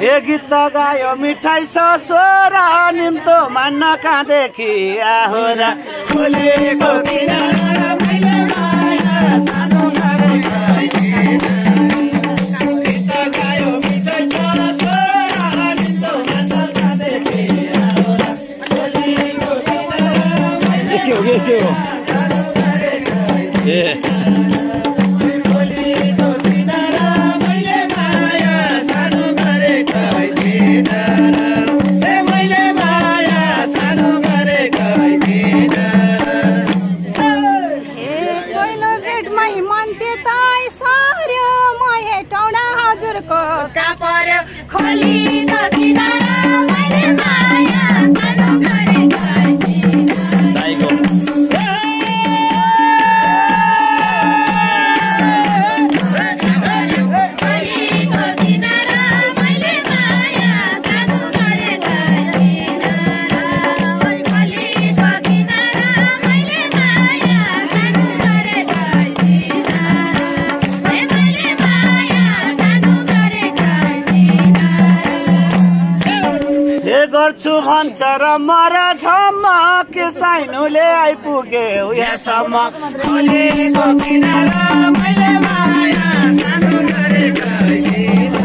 ए गीत गायो मिठाई स्वर निम्तो मान्न कहाँदेखि आहो र खोलेको किनारा मैले माया सानो गरेको थिएन गीत गायो मिठाई स्वर निम्तो मान्न कहाँदेखि आहो र खोलेको किनारा मैले के हो ए गर्छु भन्छ र मर छम्म के साइनुले आइपुग्यो यहाँसम्म खोलेको किनारा मैले माया सानो गरेको थिएन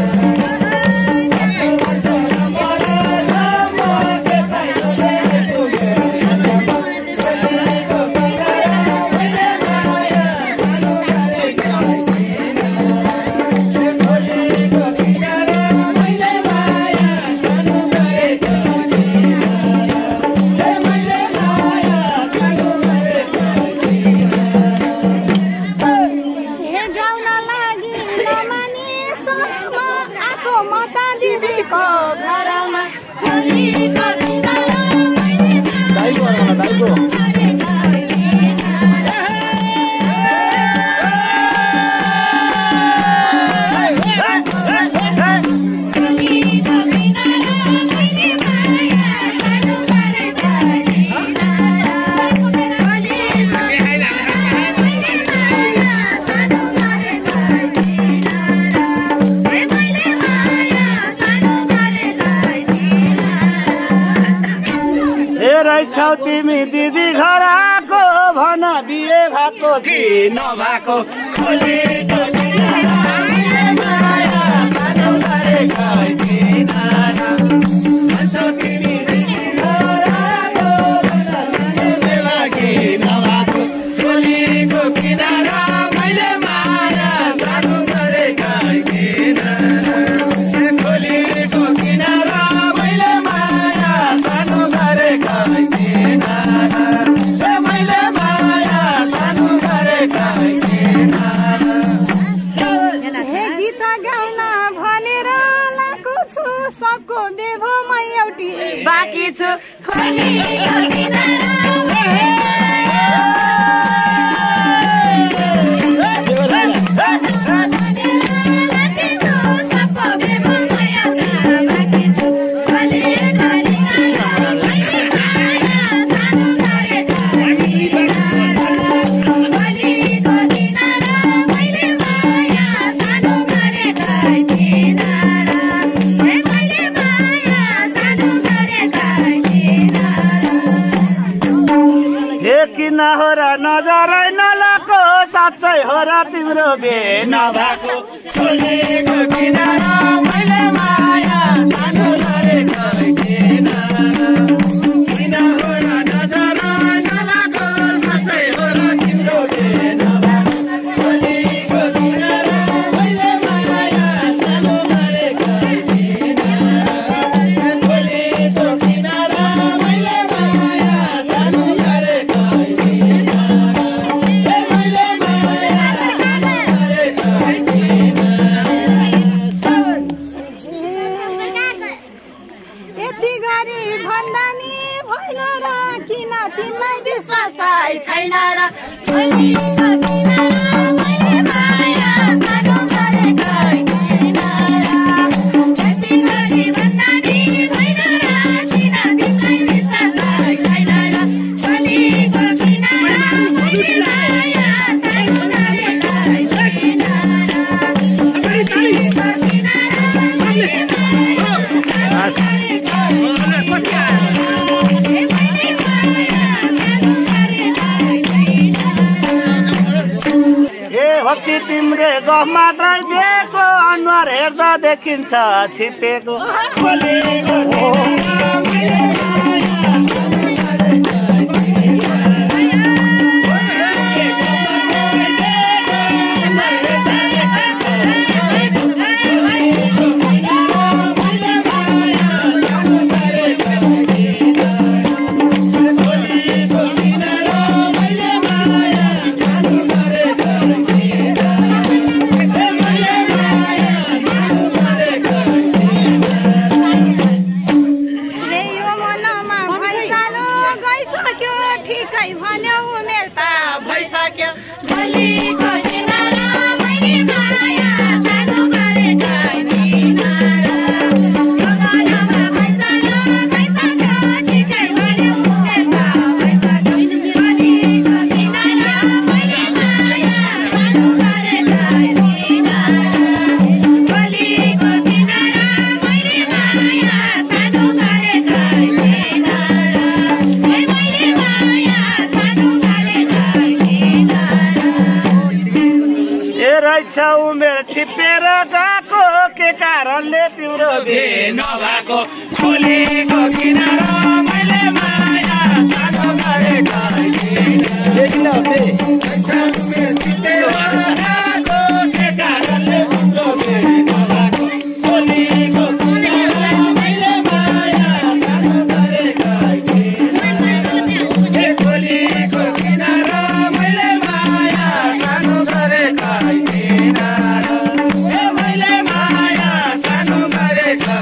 छौ तिमी दिदी घर आएको भन बिहे भएको कि नभएको खोलेको किनारा मैले माया सानो गरेको थिएन छौ तिमी दिदी घर आएको भन बिहे कि नभएको खोलेको किनारा मैले माया सानो गरेको थिएन खोलेको किनारा मैले माया सानो गरेको थिएन मैले माया सानो गरेको थिएन गीत गाउन भनेर लाएको छु सबको बेभोमा एउटी बाँकी छु खोलेको किनारा किन हो र नजरै नलाको साँच्चै हो र तिम्रो बे नभएको खोलेको किनारा मैले माया सानो गरेको थिएन किन हो र नजरै नलाको साँच्चै हो र तिम्रो बे नभएको खोलेको किनारा मैले माया सानो गरेको थिएन खोलेको किनारा मैले माया सानो गरेको छैन र खोलेको किनारा मैले माया सानो गरेको थिएन यति गरी भन्दा नि भएन र किन तिमीलाई विश्वास छैन र खोलेको किनारा मैले माया सानो गरेको थिएन खोलेको किनारा मैले माया कि तिम्रे गफ मात्र दिएको अनुहार हेर्दा देखिन्छ छिपेको उमेर छिपेर गएको के कारणले तिम्रो बिहे नभएको खोलेको किनारा मैले माया सानो गरेको उमेर छिपेर गएको के कारणले तिम्रो बिहे नभएको खोलेको किनारा मैले माया सानो गरेको खोलेको किनारा मैले माया सानो गरेको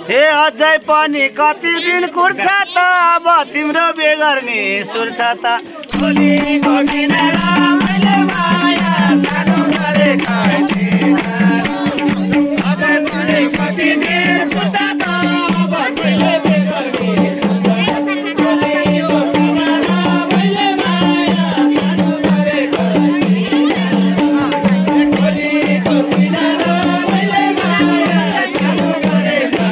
हे अझै पनि कति दिन कुर्छ त अब तिम्रो बिहे गर्ने सुर छ त खोलेको किनारा मैले माया सानो गरेको अझै पनि कति दिन कुर्छ त अब तिम्रो बिहे गर्ने खोलेको किनारा मैले माया सानो गरेको खोलेको किनारा मैले माया सानो गरेको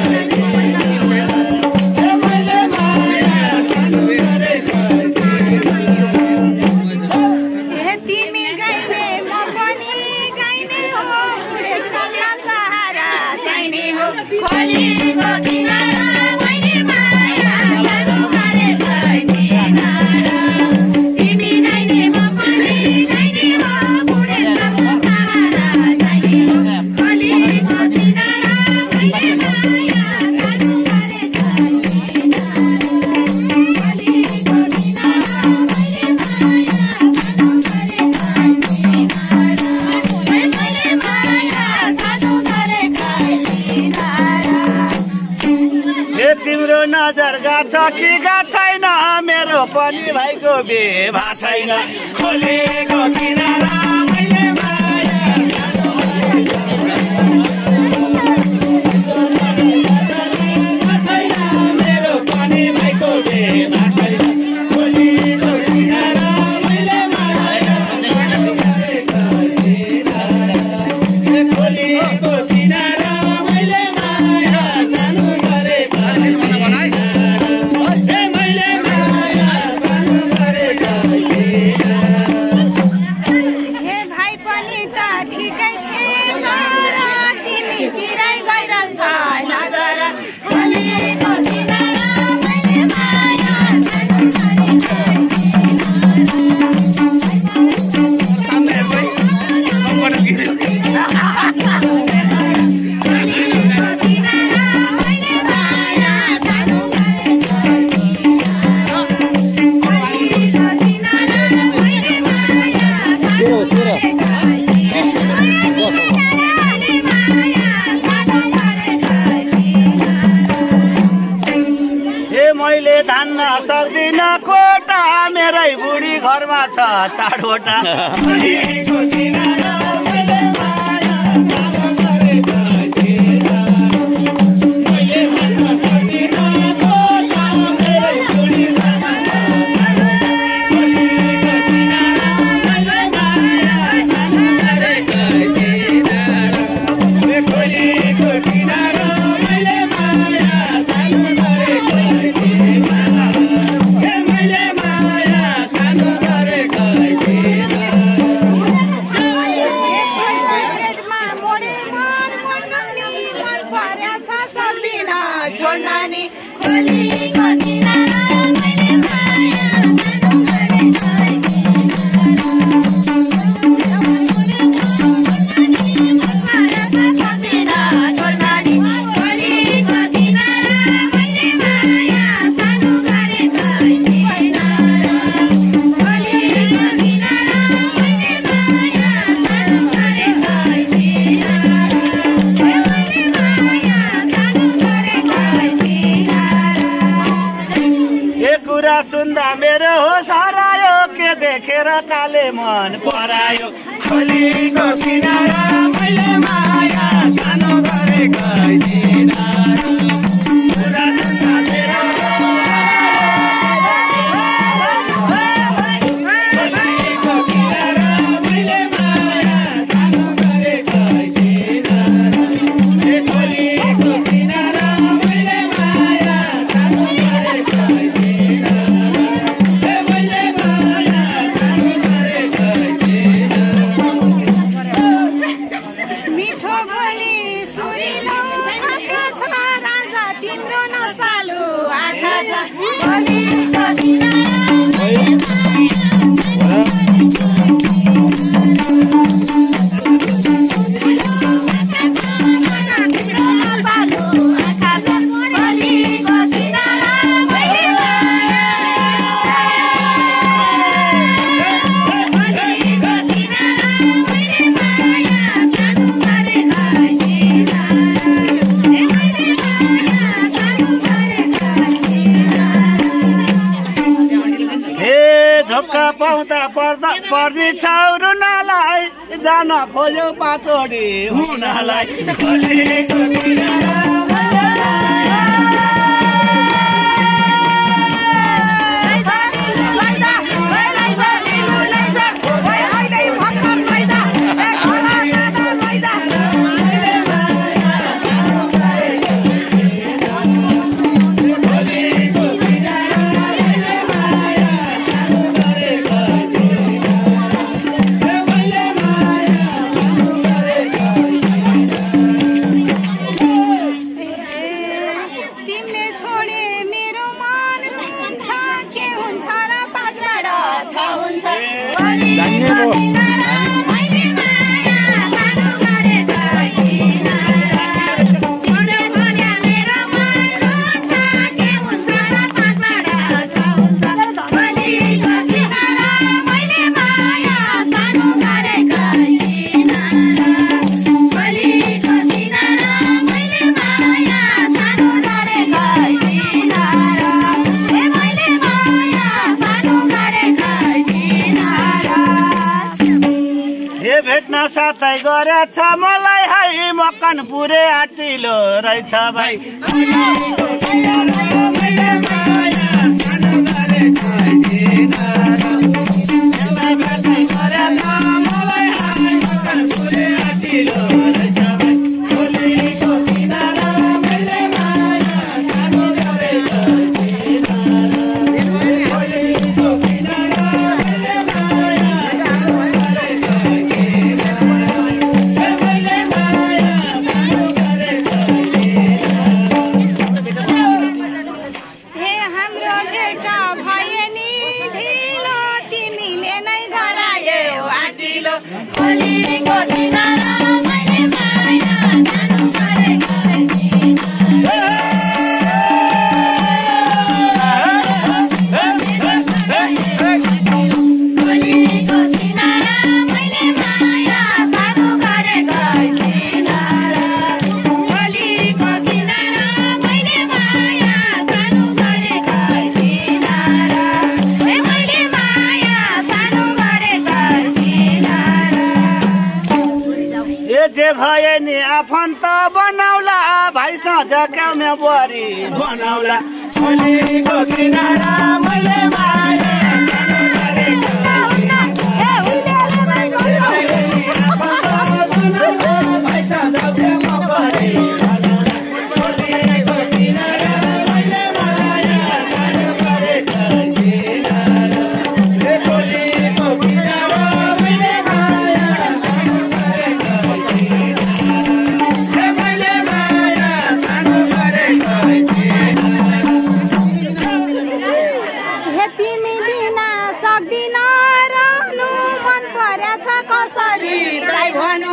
तिम्रो नजर गाछ कि गाछ छैन मेरो पनि भाइको बिहे भएको छैन खोलेको किनारा मैले माया छैन मेरो पनि भाइको बिहे भएको छैन खोलेको किनारा मैले माया खोलेको किनारा मैले माया सानो गरेको छ चाडवटा सुन्दा मेरो होस हरायो के देखेर काले मन परायो खोलीको किनारा मैले माया सानो गरेको पर्ने छाउरू नालाई जान खोज्यो पाचोडी हुनलाई भेट्न साथै गरेछ मलाई है मकनपुरे आटिलो रहेछ भाइ हे जे भए नि आफन्त बनाउला भाइसँग झक्याउने बुहारी बनाउला खोलीको किनारा मैले माया सानो गरेको भाइसँग झक्याउने बुहारी खोलीको किनारा मैले माया सानो गरेको खोलीको किनारा मैले माया सानो हे तिमी बिना सक्दिन रहनु मन परेछ कसरी गाई भनु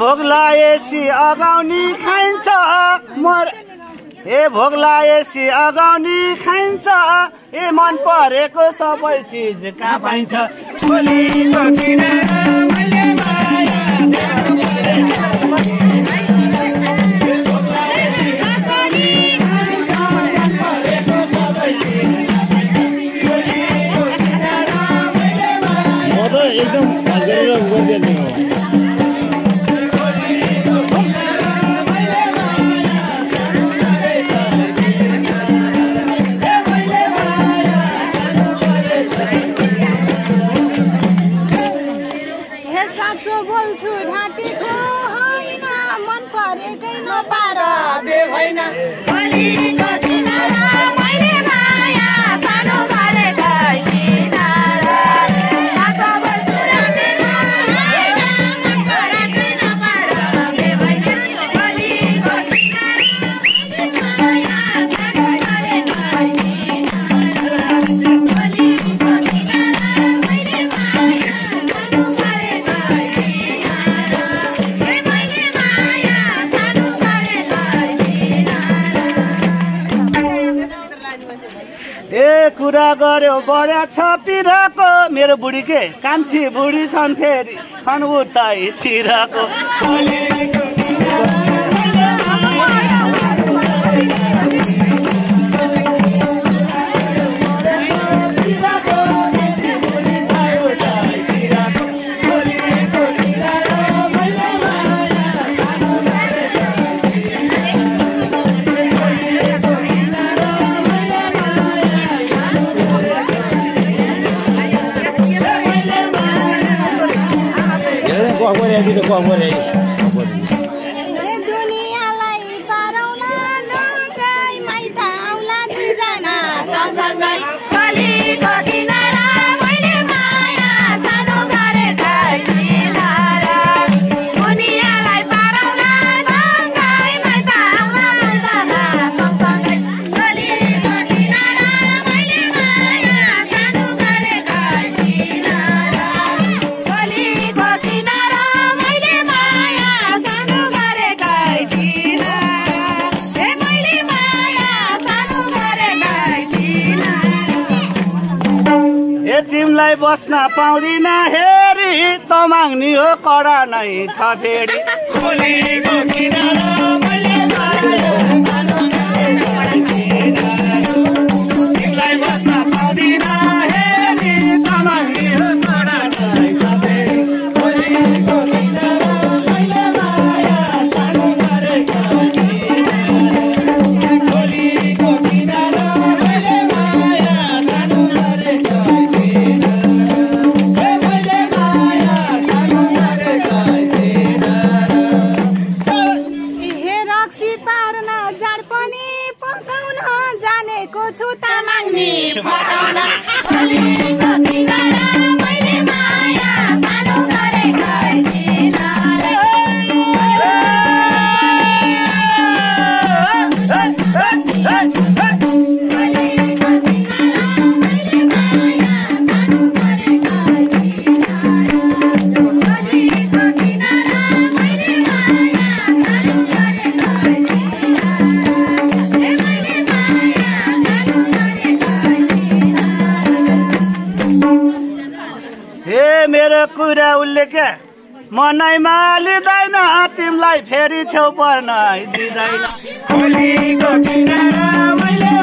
भोग्लाएसी अगाउनी खाइन्छ हे भोग्लाएसी अगाउनी खाइन्छ ए मन परेको सबै चिज कहाँ पाइन्छ खोलीको किनारा मैले माया एकदम साँचो बोल्छु ढाँटेको होइन मन परेकै नपार बे होइन खोलीको किनारा मैले माया सानो गरेकै किनारा साँचो बोल्छु ढाँटेको होइन मन परेकै नपार बे होइन खोलीको किनारा माया सानो गरेकै किनारा खोलीको किनारा मैले माया सानो ए कुरा गर्यो बढ्या छ पिरको मेरो बुढी के कान्छी बुढी छन् फेरि छन् उतैतिरको दुनियाँलाई पारौला नगई माइत आउला दुईजना सँगसँगै खोलीको किनारा मैले माया सानो गरेकै किनारा दुनियाँलाई पारौला नगई माइत आउला दुईजना सँगसँगै खोलीको किनारा मैले माया सानो गरेकै किनारा खोलीको किनारा तिमलाई बस्न पाउँदिन हेरी त माग्ने हो कडा नै छ फेरि खोलीको किनारा मैले तिमलाई बस्न पाउँदिन हेरी त माग्ने हो कडा नै छ फेरि खोलीको किनारा मैले माया सानो गरेको खोलीको किनारा मैले माया सानो गरेको छु तामाङ्नी फटाउन खोलीको किनारा मैले माया सानो गरेकै किनारा खोलीको तिमीले के मनैमा लिँदैन तिमीलाई फेरि छेउ पर्न दिँदैन होलीको किनारा मैले